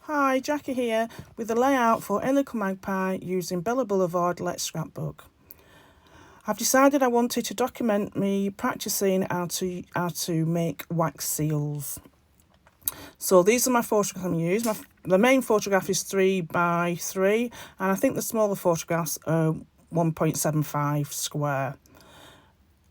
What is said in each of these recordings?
Hi, Jackie here with the layout for A Little Magpie using Blvd Let's Scrapbook. I've decided I wanted to document me practicing how to make wax seals. So these are my photographs I'm using. The main photograph is 3 by 3 and I think the smaller photographs are 1.75 square.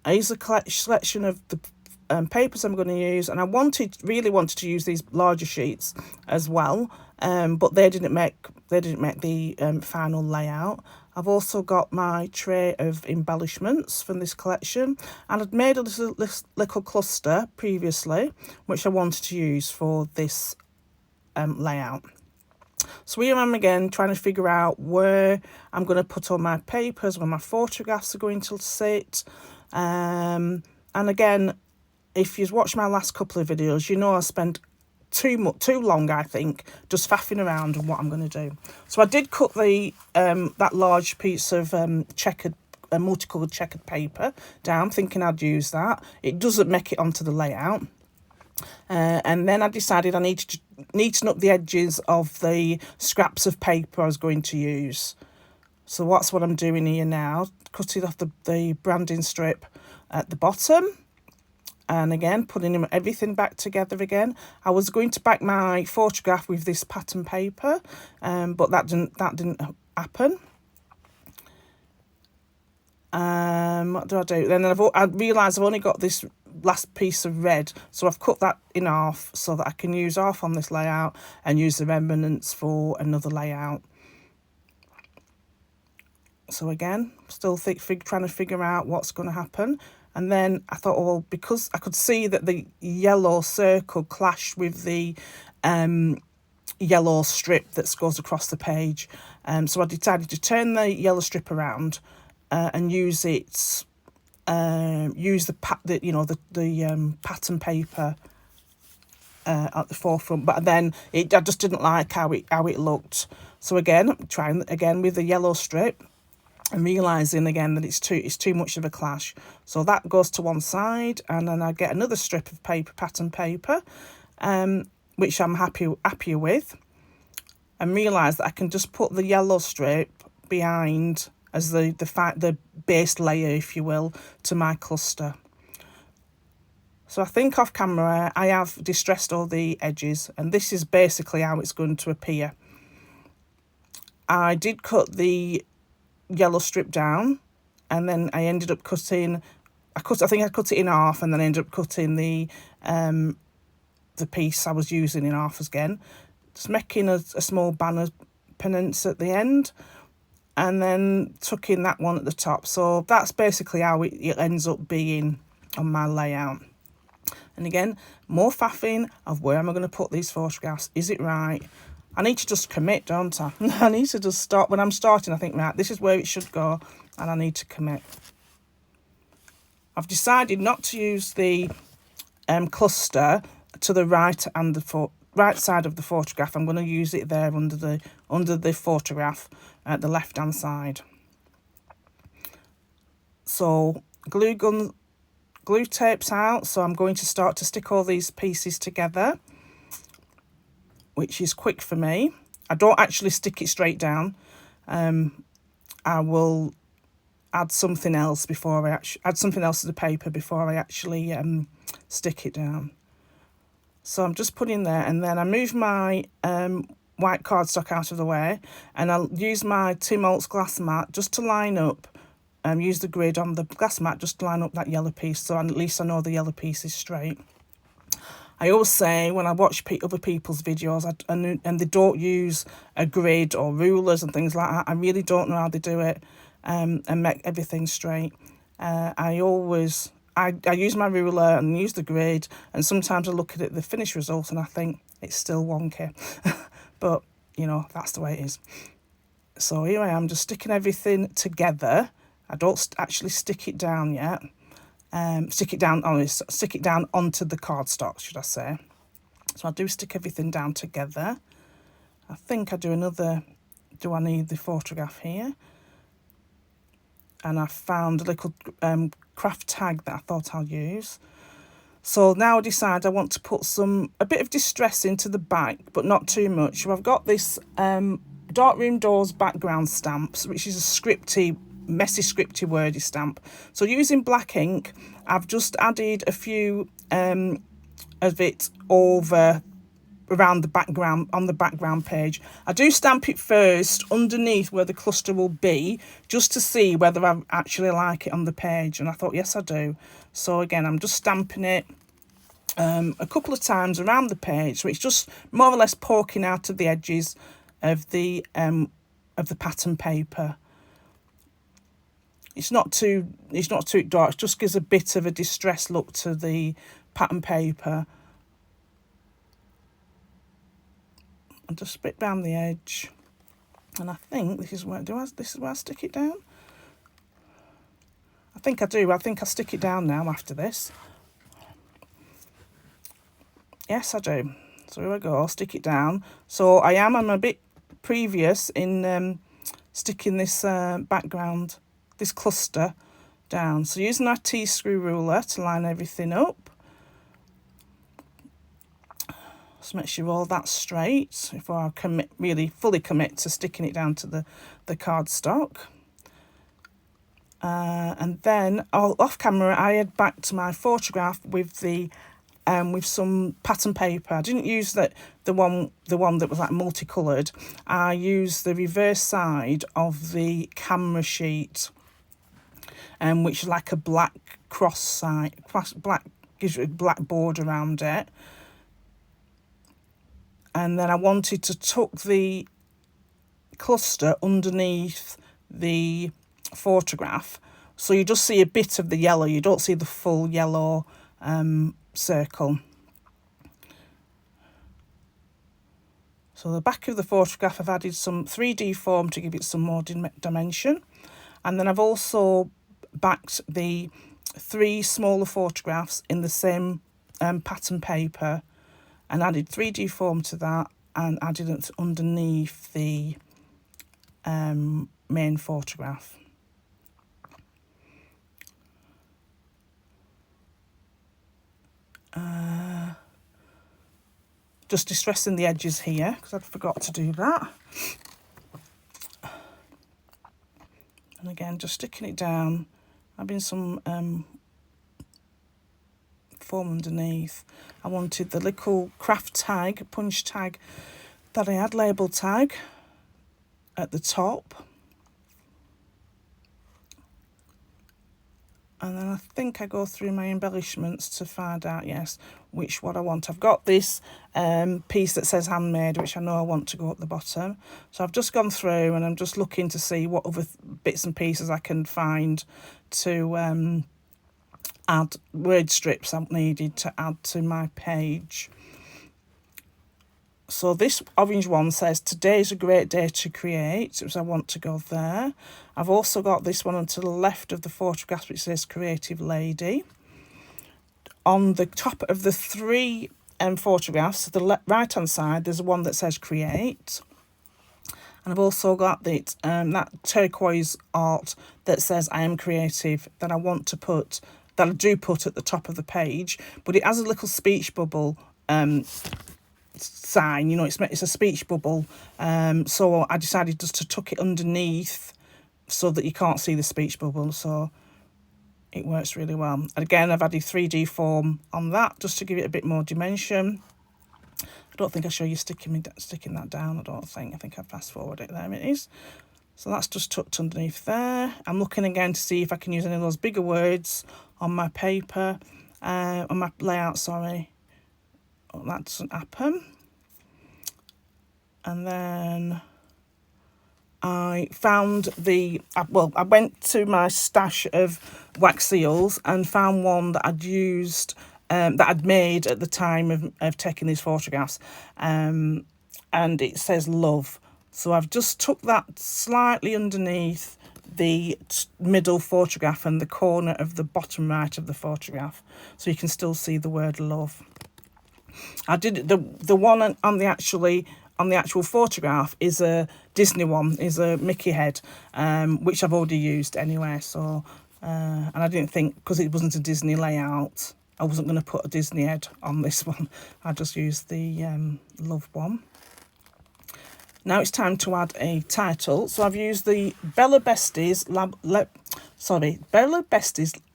Here's a selection of the papers I'm going to use, and I really wanted to use these larger sheets as well, but they didn't make the final layout. I've also got my tray of embellishments from this collection, and I'd made a little cluster previously which I wanted to use for this layout. So here I am again trying to figure out where I'm going to put all my papers, where my photographs are going to sit. And again, if you've watched my last couple of videos, you know I spent too long, I think, just faffing around on what I'm going to do. So I did cut the that large piece of multicoloured checkered paper down, thinking I'd use that. It doesn't make it onto the layout. And then I decided I needed to neaten up the edges of the scraps of paper I was going to use. So that's what I'm doing here now, cutting off the branding strip at the bottom. And again, putting everything back together again. I was going to back my photograph with this pattern paper, but that didn't happen. What do? Then I realised I've only got this last piece of red, so I've cut that in half so that I can use half on this layout and use the remnants for another layout. So again, still trying to figure out what's going to happen. And then I thought, well, because I could see that the yellow circle clashed with the yellow strip that goes across the page, so I decided to turn the yellow strip around and use it. Use the pattern paper at the forefront, but then I just didn't like how it looked. So again, I'm trying again with the yellow strip. And realising again that it's too much of a clash, so that goes to one side, and then I get another strip of pattern paper, which I'm happier with, and realise that I can just put the yellow strip behind as the base layer, if you will, to my cluster. So I think off camera I have distressed all the edges, and this is basically how it's going to appear. I did cut the yellow strip down, and then I ended up cutting. I think I cut it in half, and then I ended up cutting the piece I was using in half again, just making a small banner pennants at the end, and then tucking that one at the top. So that's basically how it ends up being on my layout. And again, more faffing of where am I going to put these photographs? Is it right? I need to just commit, don't I? I need to just start. When I'm starting, I think, right, this is where it should go, and I need to commit. I've decided not to use the cluster to the right and the right side of the photograph. I'm going to use it there under the photograph at the left-hand side. So glue tape's out, so I'm going to start to stick all these pieces together, which is quick for me. I don't actually stick it straight down. I will add something else to the paper before I actually stick it down. So I'm just putting there, and then I move my white cardstock out of the way, and I'll use my Tim Holtz glass mat just to line up, use the grid on the glass mat just to line up that yellow piece, so at least I know the yellow piece is straight. I always say when I watch other people's videos and they don't use a grid or rulers and things like that, I really don't know how they do it and make everything straight. I use my ruler and use the grid, and sometimes I look at the finished result and I think it's still wonky. But, you know, that's the way it is. So here I am just sticking everything together. I don't actually stick it down yet. Stick it down onto the cardstock, should I say. So I do stick everything down together. I think I do I need the photograph here? And I found a little craft tag that I thought I'll use. So now I decide I want to put a bit of distress into the back, but not too much. So I've got this Darkroom Doors background stamps, which is a messy scripty wordy stamp. So using black ink, I've just added a few of it over around the background, on the background page. I do stamp it first underneath where the cluster will be, just to see whether I actually like it on the page, and I thought yes I do. So again, I'm just stamping it a couple of times around the page, so it's just more or less poking out of the edges of the pattern paper. It's not too dark, it just gives a bit of a distressed look to the pattern paper. And just spit down the edge, and I think this is where I stick it down. I think I do. I think I stick it down now after this. Yes, I do. So here I go. I'll stick it down. So I'm a bit previous in sticking this background, this cluster down. So using our T-screw ruler to line everything up. Just make sure all that's straight before I fully commit to sticking it down to the cardstock. And then off camera, I head back to my photograph with with some pattern paper. I didn't use the one that was like multicoloured. I used the reverse side of the camera sheet, which is like a black cross side, gives you a black border around it. And then I wanted to tuck the cluster underneath the photograph, so you just see a bit of the yellow, you don't see the full yellow circle. So the back of the photograph, I've added some 3D foam to give it some more dimension, and then I've also backed the 3 smaller photographs in the same pattern paper, and added 3D foam to that, and added it underneath the main photograph. Just distressing the edges here, because I'd forgot to do that. And again, just sticking it down, having some foam underneath. I wanted the little craft tag, punch tag that I had, label tag, at the top. And then I think I go through my embellishments to find out, yes, which one I want. I've got this piece that says handmade, which I know I want to go at the bottom. So I've just gone through and I'm just looking to see what other bits and pieces I can find to add word strips I've needed to add to my page. So this orange one says, today's a great day to create, so I want to go there. I've also got this one to the left of the photograph, which says Creative Lady. On the top of the 3 photographs, the right hand side, there's one that says Create. And I've also got that turquoise art that says I am creative, that I want to put, that I do put at the top of the page, but it has a little speech bubble sign, you know, it's a speech bubble, so I decided just to tuck it underneath so that you can't see the speech bubble, so it works really well. And again, I've added 3D foam on that just to give it a bit more dimension. I don't think I show you sticking that down, I think I've fast forwarded it. There it is. So that's just tucked underneath there. I'm looking again to see if I can use any of those bigger words on my paper, on my layout, sorry. Oh, that doesn't happen. And then I found I went to my stash of wax seals and found one that I'd used, that I'd made at the time of taking these photographs, and it says love. So I've just tucked that slightly underneath the middle photograph and the corner of the bottom right of the photograph, so you can still see the word love. I did the one on the actual photograph is a Disney one, is a Mickey head, which I've already used anyway. So and I didn't think, because it wasn't a Disney layout, I wasn't going to put a Disney head on this one. I just used the Love one. Now it's time to add a title. So I've used the Bella Besties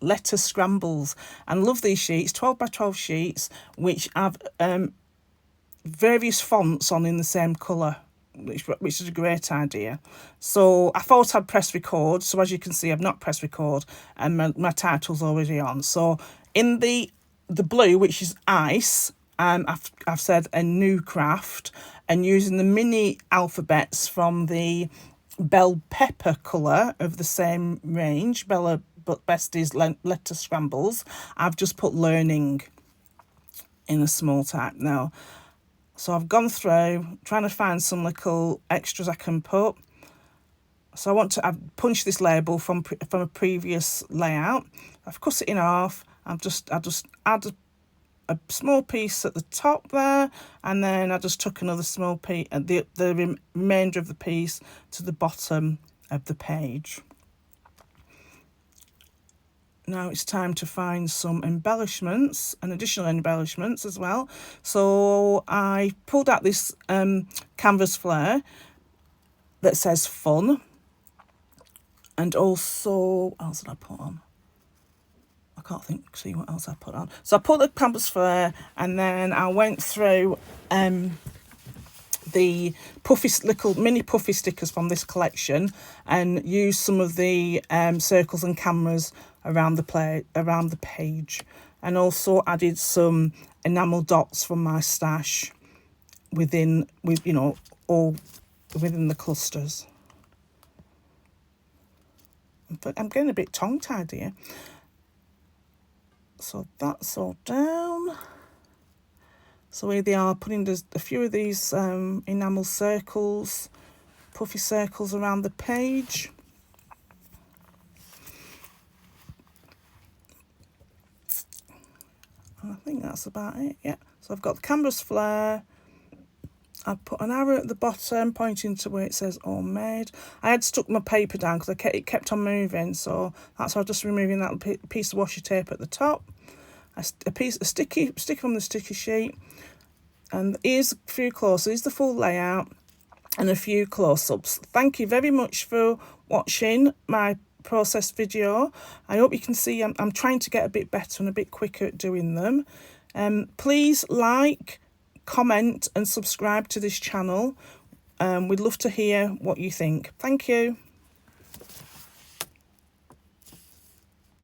Letter Scrambles, and love these sheets, 12 by 12 sheets, which have various fonts on in the same colour, which is a great idea. So I thought I'd press record. So as you can see, I've not pressed record, and my title's already on. So in the blue, which is ice, I've said a new craft, and using the mini alphabets from the bell pepper colour of the same range, Bella Besties Letter Scrambles, I've just put learning in a small type now. So I've gone through trying to find some little extras I can put. So I've punched this label from a previous layout. I've cut it in half. I just add a small piece at the top there, and then I just took another small piece, the remainder of the piece to the bottom of the page. Now it's time to find some embellishments and additional embellishments as well. So I pulled out this canvas flare that says fun, and also, what else did I put on? I can't see what else I put on. So I put the canvas flare, and then I went through the little mini puffy stickers from this collection, and used some of the circles and cameras around the page, and also added some enamel dots from my stash within the clusters. But I'm getting a bit tongue-tied here. So that's all down. So here they are, putting a few of these enamel circles, puffy circles around the page. I think that's about it, yeah. So I've got the canvas flare. I've put an arrow at the bottom pointing to where it says all made. I had stuck my paper down because it kept on moving, so that's why I'm just removing that piece of washi tape at the top. A sticky from the sticky sheet. And here's a few close-ups. Here's the full layout and a few close-ups. Thank you very much for watching my process video. I hope you can see I'm trying to get a bit better and a bit quicker at doing them. Please like, comment and subscribe to this channel. We'd love to hear what you think. Thank you.